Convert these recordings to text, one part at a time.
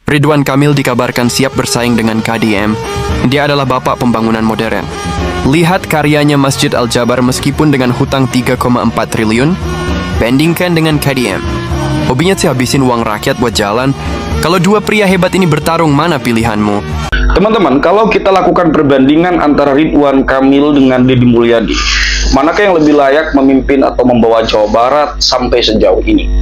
Ridwan Kamil dikabarkan siap bersaing dengan KDM. Dia adalah bapak pembangunan modern. Lihat karyanya Masjid Al-Jabar meskipun dengan hutang 3,4 triliun, bandingkan dengan KDM. Hobinya sih habisin uang rakyat buat jalan. Kalau dua pria hebat ini bertarung, mana pilihanmu? Teman-teman, kalau kita lakukan perbandingan antara Ridwan Kamil dengan Deddy Mulyadi, manakah yang lebih layak memimpin atau membawa Jawa Barat sampai sejauh ini?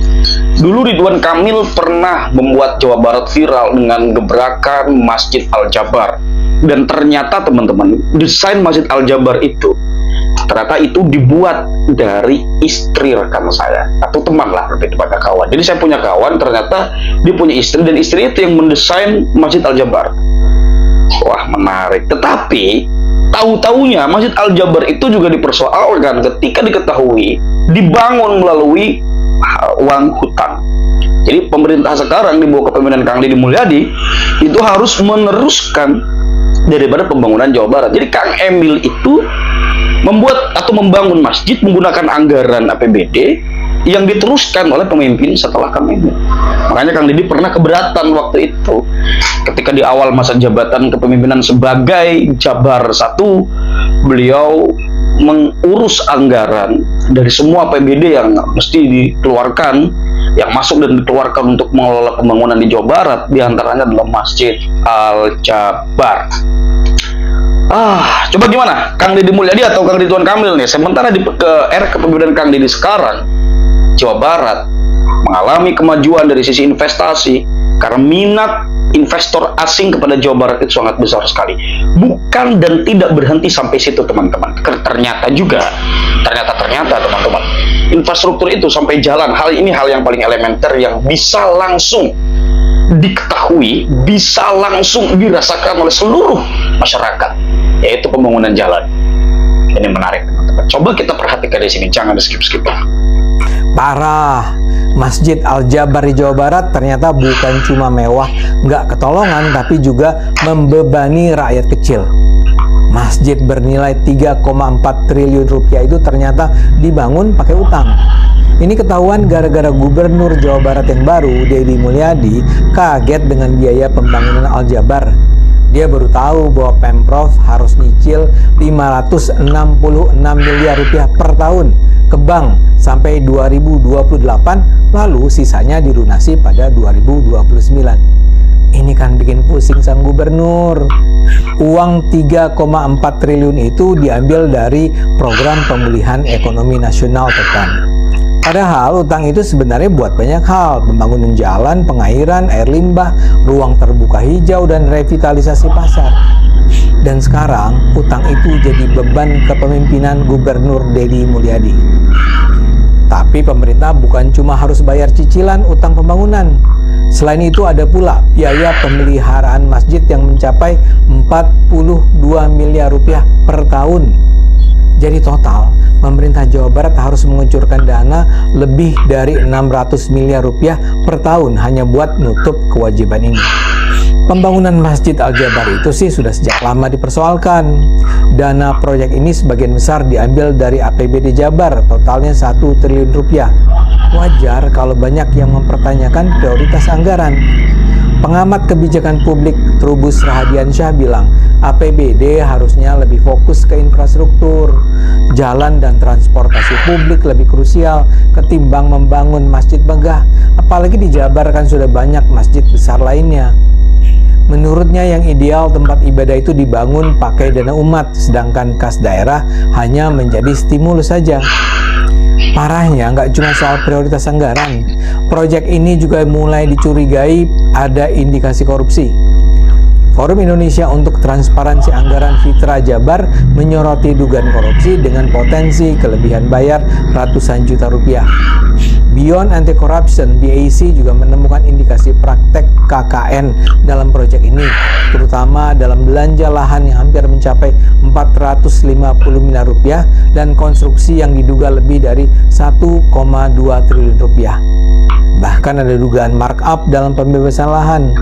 Dulu Ridwan Kamil pernah membuat Jawa Barat viral dengan gebrakan Masjid Al-Jabar. Dan ternyata teman-teman, desain Masjid Al-Jabar itu ternyata itu dibuat dari istri rekan saya, atau teman lah, lebih tepatnya kawan. Jadi saya punya kawan, ternyata dia punya istri, dan istri itu yang mendesain Masjid Al-Jabar. Wah, menarik. Tetapi tahu-taunya Masjid Al-Jabar itu juga dipersoalkan ketika diketahui dibangun melalui uang hutang. Jadi pemerintah sekarang di bawah kepemimpinan Kang Deddy Mulyadi itu harus meneruskan daripada pembangunan Jawa Barat. Jadi Kang Emil itu membuat atau membangun masjid menggunakan anggaran APBD yang diteruskan oleh pemimpin setelah Kang Emil. Makanya Kang Deddy pernah keberatan waktu itu ketika di awal masa jabatan kepemimpinan sebagai Jabar 1, beliau mengurus anggaran dari semua APBD yang mesti dikeluarkan, yang masuk dan dikeluarkan untuk mengelola pembangunan di Jawa Barat, diantaranya adalah Masjid Al-Jabar. Coba gimana Kang Deddy Mulyadi atau Kang Ridwan Kamil nih? Sementara di era kepemimpinan Kang Deddy sekarang, Jawa Barat mengalami kemajuan dari sisi investasi karena minat investor asing kepada Jawa Barat itu sangat besar sekali. Bukan dan tidak berhenti sampai situ teman-teman. Ternyata teman-teman, infrastruktur itu sampai jalan, hal ini hal yang paling elementer yang bisa langsung diketahui, bisa langsung dirasakan oleh seluruh masyarakat, yaitu pembangunan jalan. Ini menarik teman-teman. Coba kita perhatikan di sini, jangan di skip-skip. Parah. Masjid Al-Jabar di Jawa Barat ternyata bukan cuma mewah, nggak ketolongan, tapi juga membebani rakyat kecil. Masjid bernilai 3,4 triliun rupiah itu ternyata dibangun pakai utang. Ini ketahuan gara-gara Gubernur Jawa Barat yang baru, Deddy Mulyadi, kaget dengan biaya pembangunan Al-Jabar. Dia baru tahu bahwa Pemprov harus nyicil 566 miliar rupiah per tahun ke bank sampai 2028, lalu sisanya dilunasi pada 2029. Ini kan bikin pusing sang gubernur. Uang 3,4 triliun itu diambil dari program pemulihan ekonomi nasional (PEN). Padahal utang itu sebenarnya buat banyak hal, pembangunan jalan, pengairan, air limbah, ruang terbuka hijau, dan revitalisasi pasar. Dan sekarang utang itu jadi beban kepemimpinan Gubernur Deddy Mulyadi. Tapi pemerintah bukan cuma harus bayar cicilan utang pembangunan. Selain itu ada pula biaya pemeliharaan masjid yang mencapai 42 miliar rupiah per tahun. Jadi total, pemerintah Jawa Barat harus mengucurkan dana lebih dari 600 miliar rupiah per tahun hanya buat nutup kewajiban ini. Pembangunan Masjid Al-Jabar itu sih sudah sejak lama dipersoalkan. Dana proyek ini sebagian besar diambil dari APBD Jabar, totalnya 1 triliun rupiah. Wajar kalau banyak yang mempertanyakan prioritas anggaran. Pengamat kebijakan publik Trubus Rahadiansyah bilang, APBD harusnya lebih fokus ke infrastruktur, jalan dan transportasi publik lebih krusial ketimbang membangun masjid megah, apalagi di Jabar kan sudah banyak masjid besar lainnya. Menurutnya yang ideal tempat ibadah itu dibangun pakai dana umat, sedangkan kas daerah hanya menjadi stimulus saja. Parahnya nggak cuma soal prioritas anggaran, proyek ini juga mulai dicurigai ada indikasi korupsi. Forum Indonesia untuk Transparansi Anggaran Fitra Jabar menyoroti dugaan korupsi dengan potensi kelebihan bayar ratusan juta rupiah. Beyond Anti-Corruption (BAC) juga menemukan indikasi praktek KKN dalam proyek ini, terutama dalam belanja lahan yang hampir mencapai 450 miliar rupiah dan konstruksi yang diduga lebih dari 1,2 triliun rupiah. Bahkan ada dugaan markup dalam pembebasan lahan.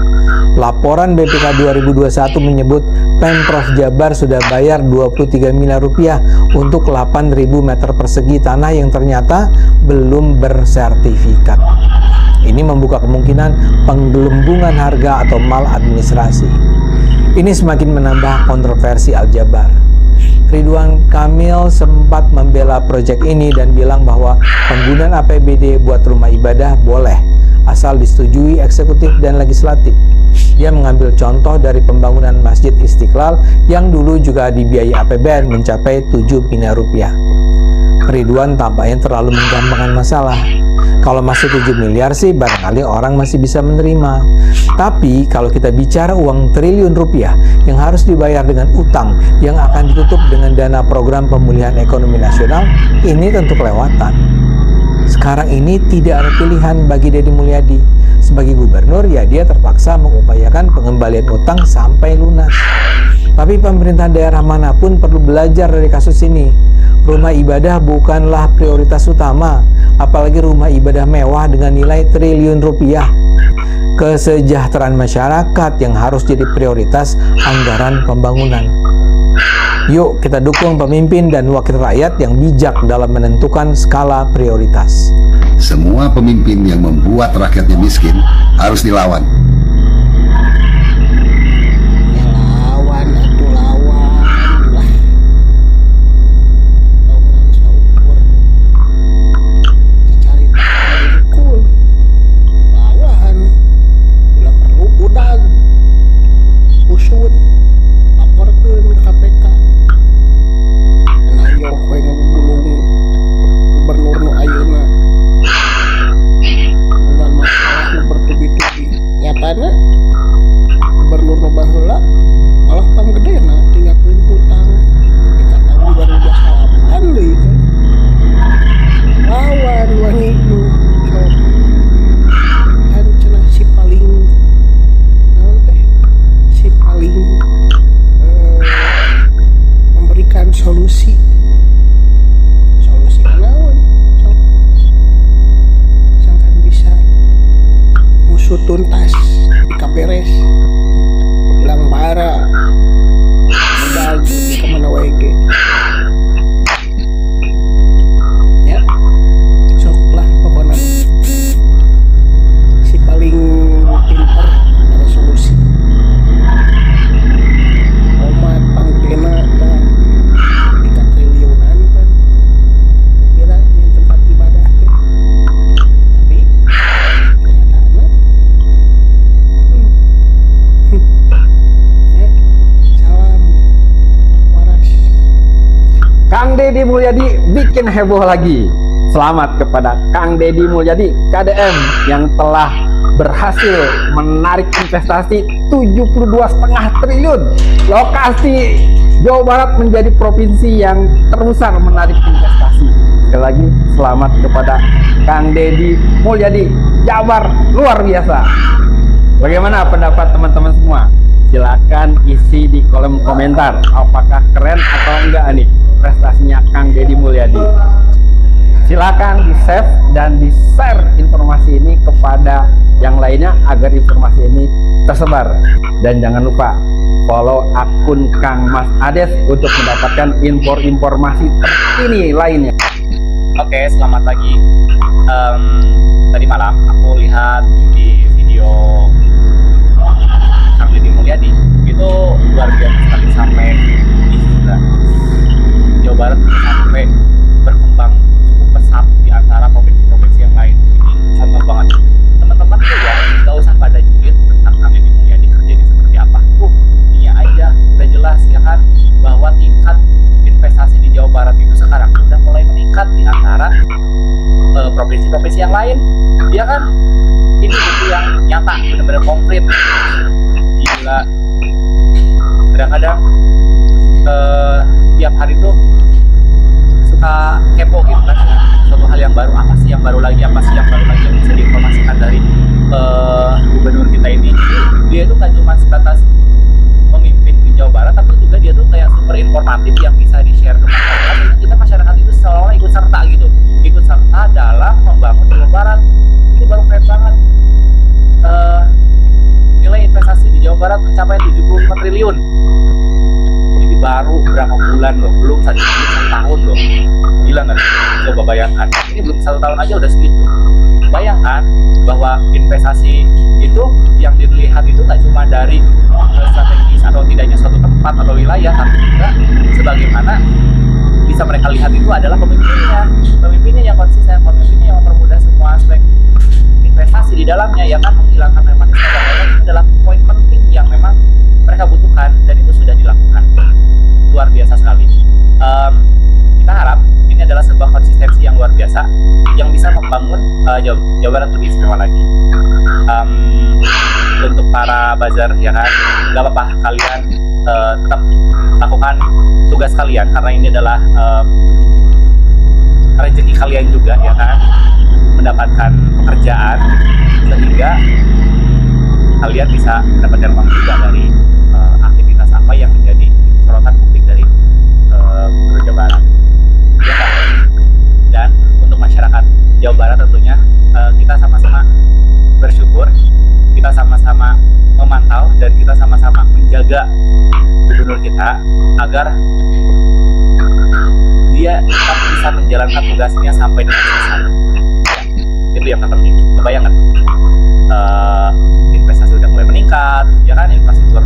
Laporan BPK 2021 menyebut Pemprov Jabar sudah bayar 23 miliar rupiah untuk 8.000 meter persegi tanah yang ternyata belum bersertifikat. Ini membuka kemungkinan penggelembungan harga atau maladministrasi. Ini semakin menambah kontroversi Al-Jabar. Ridwan Kamil sempat membela proyek ini dan bilang bahwa penggunaan APBD buat rumah ibadah boleh, asal disetujui eksekutif dan legislatif. Dia mengambil contoh dari pembangunan Masjid Istiqlal yang dulu juga dibiayai APBN mencapai 7 miliar rupiah. Ridwan tampaknya terlalu menggampangkan masalah. Kalau masih 7 miliar sih barangkali orang masih bisa menerima. Tapi kalau kita bicara uang triliun rupiah yang harus dibayar dengan utang yang akan ditutup dengan dana program pemulihan ekonomi nasional, ini tentu kelewatan. Sekarang ini tidak ada pilihan bagi Deddy Mulyadi. Sebagai gubernur, ya dia terpaksa mengupayakan pengembalian utang sampai lunas. Tapi pemerintah daerah manapun perlu belajar dari kasus ini. Rumah ibadah bukanlah prioritas utama, apalagi rumah ibadah mewah dengan nilai triliun rupiah. Kesejahteraan masyarakat yang harus jadi prioritas anggaran pembangunan. Yuk kita dukung pemimpin dan wakil rakyat yang bijak dalam menentukan skala prioritas. Semua pemimpin yang membuat rakyatnya miskin harus dilawan. Ya lawan atau lawan lah. Lawan saukur. Cari takul. Lawan. Bila perlu udag. Usut. Laporkeun ke KPK. Dan ayo kowe ngegulung gubernur nu ayeuna. Dengan masalah nu bertubi-tubi. Nyatana gubernur nu baheula malah pamgedena tinggalkeun hutang kita tahun 2028 deui kan. Lawan wangi nu sok kan cenah si paling naon teh si paling memberikan solusi naon sok sangkan bisa musuh tuntas jika beres hilang bara udah di kemana WG ya sok lah pokoknya si paling pintar ada solusi omat panggena dan 3 triliunan kan kira yang tempat ibadah teh tapi kenyataannya salam waras. Kang Deddy Mulyadi bikin heboh lagi. Selamat kepada Kang Deddy Mulyadi KDM yang telah berhasil menarik investasi 72,5 triliun. Lokasi Jawa Barat menjadi provinsi yang terbesar menarik investasi. Sekali lagi selamat kepada Kang Deddy Mulyadi. Jabar luar biasa. Bagaimana pendapat teman-teman semua? Silakan isi di kolom komentar. Apakah keren atau enggak nih prestasinya Kang Deddy Mulyadi? Silakan di-save dan di-share informasi ini kepada yang lainnya agar informasi ini tersebar. Dan jangan lupa follow akun Kang Mas Ades untuk mendapatkan informasi terkini lainnya. Oke, selamat pagi. Tadi malam aku lihat di video Kang Deddy Mulyadi itu luar biasa sekali sampai istilah Jawa Barat sampai berkembang cukup pesat di antara provinsi-provinsi yang lain. Ini contoh banget. Teman-teman tuh ya nggak usah pada julid tentang Kang Deddy Mulyadi kerjanya seperti apa. Ini aja udah jelas ya kan bahwa tingkat investasi di Jawa Barat itu sekarang udah mulai meningkat di antara provinsi-provinsi yang lain. Ya kan? Ini bukti yang nyata, benar-benar konkret. Gila. Kadang-kadang tiap hari tuh suka kepo gitu kan, suatu hal yang baru, apa sih yang baru lagi yang bisa diinformasikan dari gubernur kita ini. Dia itu kan cuma sebatas memimpin di Jawa Barat, tapi juga dia tuh kayak super informatif yang bisa di-share ke masyarakat. Dan kita masyarakat itu seolah ikut serta gitu, ikut serta dalam membangun Jawa Barat. Ini baru keren banget. Nilai investasi di Jawa Barat mencapai 75 triliun. Ini baru berapa bulan loh, belum satu tahun loh. Gila nggak? Coba bayangkan, ini belum 1 tahun aja udah segitu. bayangkan bahwa investasi itu yang dilihat itu nggak cuma dari strategis atau tidaknya suatu tempat atau wilayah, tapi juga sebagaimana bisa mereka lihat itu adalah pemimpinnya yang konsisten, pemimpinnya yang mempermudah semua aspek investasi di dalamnya, ya kan, menghilangkan premanisme dan lain-lain. Itu adalah poin penting yang memang mereka butuhkan, dan itu sudah dilakukan. Luar biasa sekali. Kita harap ini adalah sebuah konsistensi yang luar biasa yang bisa membangun Jawa Barat lebih istimewa lagi. Untuk para buzzer, ya kan, gak apa-apa kalian tetap lakukan tugas kalian, karena ini adalah rezeki kalian juga, ya kan, mendapatkan pekerjaan sehingga kalian bisa mendapatkan uang juga dari aktivitas apa yang menjadi sorotan publik dari Gubernur Jawa Barat, ya kan? Dan untuk masyarakat Jawa Barat tentunya kita sama-sama bersyukur, kita sama-sama memantau, dan kita sama-sama menjaga gubernur kita agar dia tetap bisa menjalankan tugasnya sampai dengan selesai. Itu yang terpenting. Bayangkan, investasi udah mulai meningkat, ya kan, infrastruktur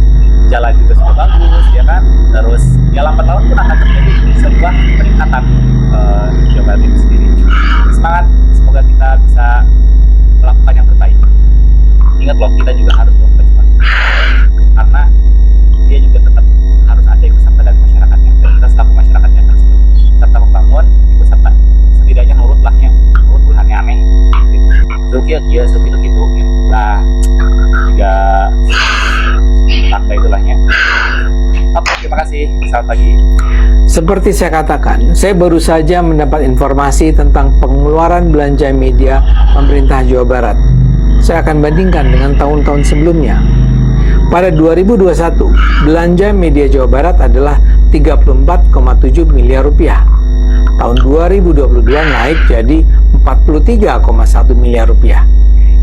jalan juga sudah bagus, ya kan, terus ya lambat laun pun akan terjadi sebuah peningkatan Jawa Barat itu sendiri. Semangat, semoga kita bisa melakukan yang terbaik. Ingat loh, kita juga harus melakukan sesuatu, karena dia juga tetap harus ada ikut serta dari masyarakatnya, dan kita selaku masyarakatnya harus serta membangun, ikut serta, setidaknya nurut ulahnya aneh gitu. Kia sepitu gitu lah, juga tanda itulahnya. Oke, terima kasih, selamat pagi. Seperti saya katakan, saya baru saja mendapat informasi tentang pengeluaran belanja media pemerintah Jawa Barat. Saya akan bandingkan dengan tahun-tahun sebelumnya. Pada 2021, belanja media Jawa Barat adalah 34,7 miliar rupiah. Tahun 2022 naik jadi 43,1 miliar rupiah.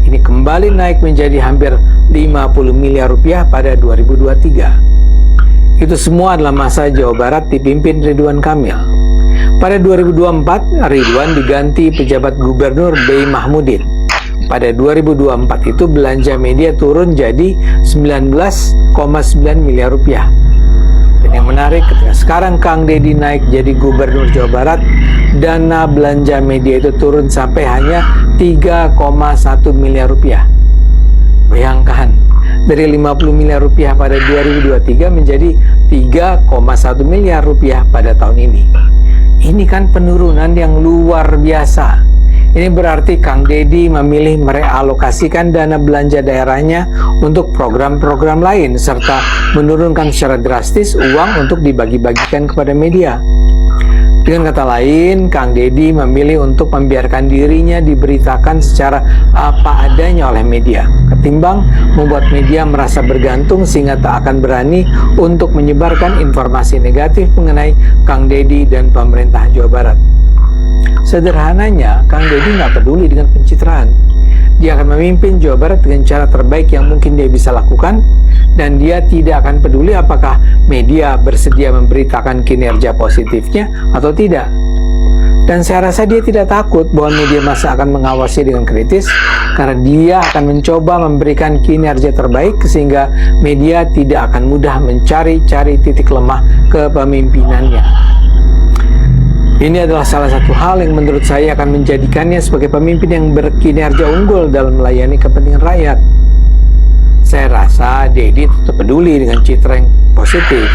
Ini kembali naik menjadi hampir 50 miliar rupiah pada 2023. Itu semua adalah masa Jawa Barat dipimpin Ridwan Kamil. Pada 2024, Ridwan diganti pejabat gubernur B. Mahmudin. Pada 2024 itu belanja media turun jadi 19,9 miliar rupiah. Dan yang menarik, ketika sekarang Kang Deddy naik jadi gubernur Jawa Barat, dana belanja media itu turun sampai hanya 3,1 miliar rupiah. Bayangkan, dari 50 miliar rupiah pada 2023 menjadi 3,1 miliar rupiah pada tahun ini. Ini kan penurunan yang luar biasa. Ini berarti Kang Deddy memilih merealokasikan dana belanja daerahnya untuk program-program lain, serta menurunkan secara drastis uang untuk dibagi-bagikan kepada media. Dengan kata lain, Kang Deddy memilih untuk membiarkan dirinya diberitakan secara apa adanya oleh media, ketimbang membuat media merasa bergantung sehingga tak akan berani untuk menyebarkan informasi negatif mengenai Kang Deddy dan pemerintah Jawa Barat. Sederhananya, Kang Deddy nggak peduli dengan pencitraan. Dia akan memimpin Jawa Barat dengan cara terbaik yang mungkin dia bisa lakukan, dan dia tidak akan peduli apakah media bersedia memberitakan kinerja positifnya atau tidak. Dan saya rasa dia tidak takut bahwa media massa akan mengawasi dengan kritis, karena dia akan mencoba memberikan kinerja terbaik sehingga media tidak akan mudah mencari-cari titik lemah kepemimpinannya. Ini adalah salah satu hal yang menurut saya akan menjadikannya sebagai pemimpin yang berkinerja unggul dalam melayani kepentingan rakyat. Saya rasa Deddy tetap peduli dengan citra yang positif,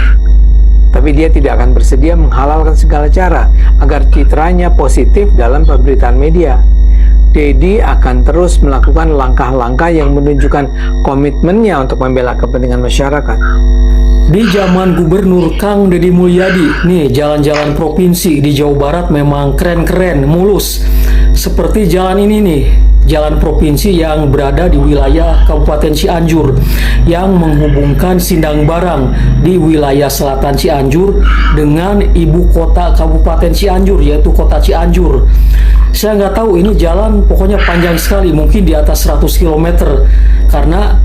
tapi dia tidak akan bersedia menghalalkan segala cara agar citranya positif dalam pemberitaan media. Deddy akan terus melakukan langkah-langkah yang menunjukkan komitmennya untuk membela kepentingan masyarakat. Di zaman Gubernur Kang Deddy Mulyadi, nih jalan-jalan provinsi di Jawa Barat memang keren-keren, mulus. Seperti jalan ini nih, jalan provinsi yang berada di wilayah Kabupaten Cianjur yang menghubungkan Sindang Barang di wilayah selatan Cianjur dengan ibu kota Kabupaten Cianjur, yaitu kota Cianjur. Saya nggak tahu ini jalan pokoknya panjang sekali, mungkin di atas 100 km, karena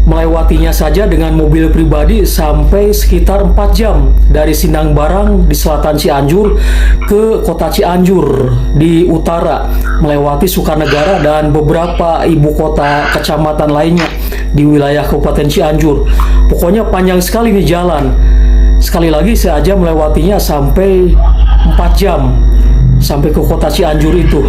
melewatinya saja dengan mobil pribadi sampai sekitar 4 jam dari Sindang Barang di selatan Cianjur ke kota Cianjur di utara, melewati Sukanegara dan beberapa ibu kota kecamatan lainnya di wilayah Kabupaten Cianjur. Pokoknya panjang sekali nih jalan. Sekali lagi saya aja melewatinya sampai 4 jam sampai ke kota Cianjur itu.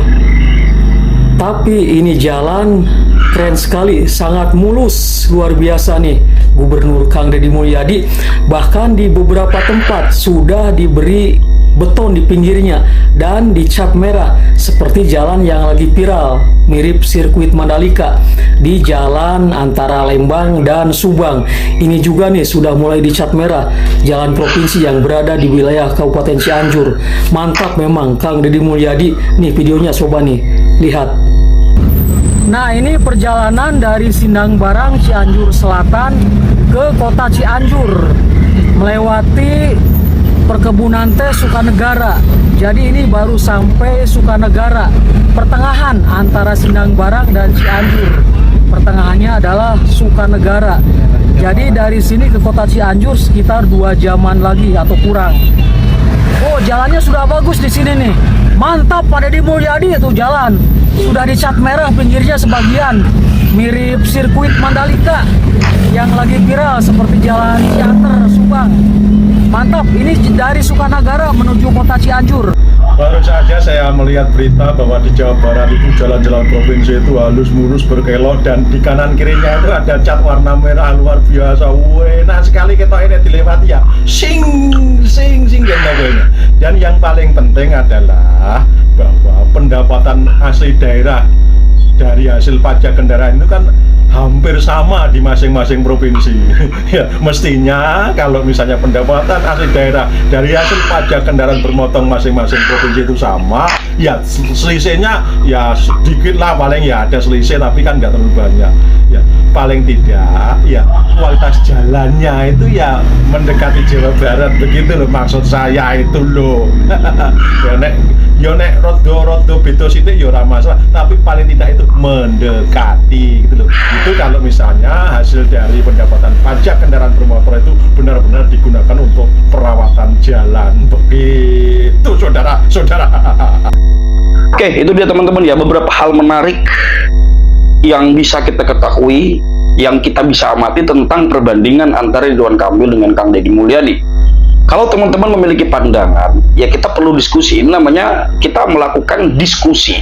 Tapi ini jalan keren sekali, sangat mulus, luar biasa nih Gubernur Kang Deddy Mulyadi. Bahkan di beberapa tempat sudah diberi beton di pinggirnya dan dicat merah seperti jalan yang lagi viral mirip sirkuit Mandalika di jalan antara Lembang dan Subang. Ini juga nih sudah mulai dicat merah jalan provinsi yang berada di wilayah Kabupaten Cianjur. Mantap memang Kang Deddy Mulyadi. Nih videonya coba nih lihat. Nah, ini perjalanan dari Sindang Barang Cianjur Selatan ke kota Cianjur melewati perkebunan teh Sukanegara. Jadi ini baru sampai Sukanegara, pertengahan antara Sindang Barang dan Cianjur. Pertengahannya adalah Sukanegara. Jadi dari sini ke kota Cianjur sekitar 2 jaman lagi atau kurang. Oh, jalannya sudah bagus di sini nih. Mantap Pak Deddy Mulyadi itu jalan. Sudah dicat merah pinggirnya sebagian. Mirip sirkuit Mandalika yang lagi viral seperti jalan Ciater Subang. Mantap, ini dari Sukanegara menuju kota Cianjur. Baru saja saya melihat berita bahwa di Jawa Barat itu jalan-jalan provinsi itu halus mulus berkelok dan di kanan kirinya itu ada cat warna merah luar biasa. Enak sekali kita ini dilewati ya. Sing dan sebagainya. Dan yang paling penting adalah bahwa pendapatan asli daerah dari hasil pajak kendaraan itu kan hampir sama di masing-masing provinsi. Ya, mestinya kalau misalnya pendapatan asli daerah dari hasil pajak kendaraan bermotor masing-masing provinsi itu sama, ya selisihnya ya sedikit lah, paling ya ada selisih tapi kan nggak terlalu banyak. Ya, paling tidak ya kualitas jalannya itu ya mendekati Jawa Barat begitu loh maksud saya itu loh. Ya nek rodo beda sithik ya ora masalah, tapi paling tidak itu mendekati gitu loh. Itu kalau misalnya hasil dari pendapatan pajak kendaraan bermotor itu benar-benar digunakan untuk perawatan jalan. Begitu saudara-saudara. Oke, itu dia teman-teman ya, beberapa hal menarik yang bisa kita ketahui, yang kita bisa amati tentang perbandingan antara Ridwan Kamil dengan Kang Deddy Mulyadi. Kalau teman-teman memiliki pandangan, ya kita perlu diskusi. Ini namanya kita melakukan diskusi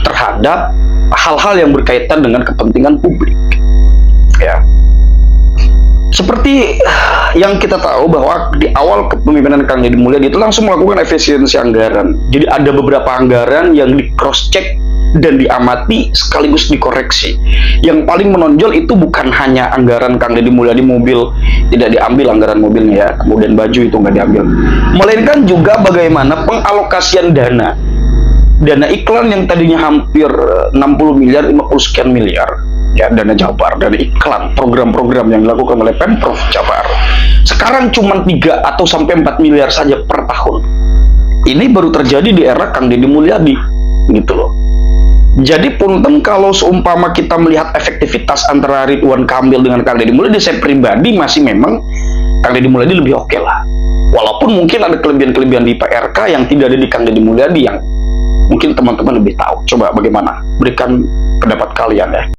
terhadap hal-hal yang berkaitan dengan kepentingan publik. Ya, seperti yang kita tahu bahwa di awal kepemimpinan Kang Deddy Mulyadi itu langsung melakukan efisiensi anggaran. Jadi ada beberapa anggaran yang di cross check dan diamati sekaligus dikoreksi. Yang paling menonjol itu bukan hanya anggaran Kang Deddy Mulyadi mobil, tidak diambil anggaran mobilnya ya, kemudian baju itu nggak diambil, melainkan juga bagaimana pengalokasian dana iklan yang tadinya hampir 60 miliar, 50 sekian miliar ya, dana Jabar dari iklan program-program yang dilakukan oleh Pemprov Jabar sekarang cuma 3 atau sampai 4 miliar saja per tahun. Ini baru terjadi di era Kang Deddy Mulyadi gitu loh. Jadi punten kalau seumpama kita melihat efektivitas antara Ridwan Kamil dengan Kang Deddy Mulyadi, saya pribadi masih memang Kang Deddy Mulyadi lebih oke lah. Walaupun mungkin ada kelebihan-kelebihan di PRK yang tidak ada di Kang Deddy Mulyadi yang mungkin teman-teman lebih tahu. Coba bagaimana? Berikan pendapat kalian ya.